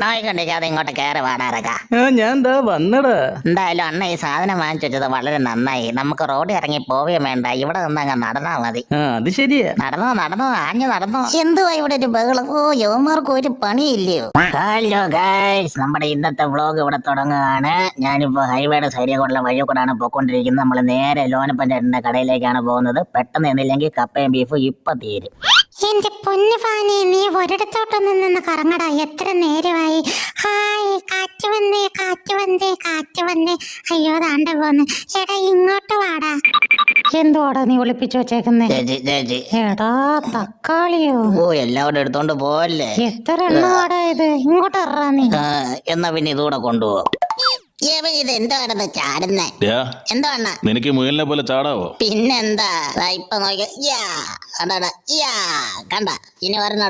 നോയിക്കൊണ്ടിരിക്കാതെ ഇങ്ങോട്ട് കയറി പാടാറക്ക. ഞാൻ എന്താ വന്നടാ. എന്തായാലും അണ്ണ ഈ സാധനം വാങ്ങിച്ചു വെച്ചത് വളരെ നന്നായി. നമുക്ക് റോഡിൽ ഇറങ്ങി പോവുകയും വേണ്ട, ഇവിടെ നിന്നങ്ങ് നടന്നാ മതി. അത് ശരിയാ. നടന്നോ ആഞ്ഞു നടന്നോ. എന്തുവാ ഇവിടെ ഒരു ബഹളം? ഓ യവന്മാർക്ക് ഒരു പണിയില്ലയോ. ഹലോ ഗൈസ്, നമ്മുടെ ഇന്നത്തെ വ്ളോഗ് ഇവിടെ തുടങ്ങുകയാണ്. ഞാനിപ്പോ ഹൈവേയുടെ സൈഡിൽ കൂടെ വഴി കൂടാണ് പോയിക്കൊണ്ടിരിക്കുന്നത്. നമ്മൾ നേരെ ലോനപ്പഞ്ചേട്ടന്റെ കടയിലേക്കാണ് പോകുന്നത്. പെട്ടെന്ന് എന്നില്ലെങ്കിൽ കപ്പയും ബീഫും ഇപ്പൊ തീരും. എന്റെ പൊന്നു ഫാനെ, നീ ഒരിടത്തോട്ടൊന്നും നിന്ന് കറങ്ങടാ. എത്ര നേരമായി. ഹായ്, കാറ്റ് വന്നേ കാറ്റ് വന്നേ കാറ്റ് വന്നേ. അയ്യോ താണ്ട പോന്ന്. എടാ ഇങ്ങോട്ട് വാടാ. എന്തുവാടാ നീ ഒളിപ്പിച്ചു വെച്ചേക്കുന്നേ? എടാ തക്കാളിയോ? ഓ എല്ലാവരും എടുത്തോണ്ട് പോവല്ലേ. എത്ര എണ്ണമാടാ ഇത്? ഇങ്ങോട്ട് ഇറ നീ. എന്നാ പിന്നെ ഇതുകൂടെ കൊണ്ടുപോകും. ഇത് എന്താണ് ചാടുന്നേ? എന്താണ് നിനക്ക് മുയലിനെ പോലെ ചാടാവോ? പിന്നെന്താ, ഇപ്പൊ നോക്കിയ കണ്ട ഇനി പറഞ്ഞ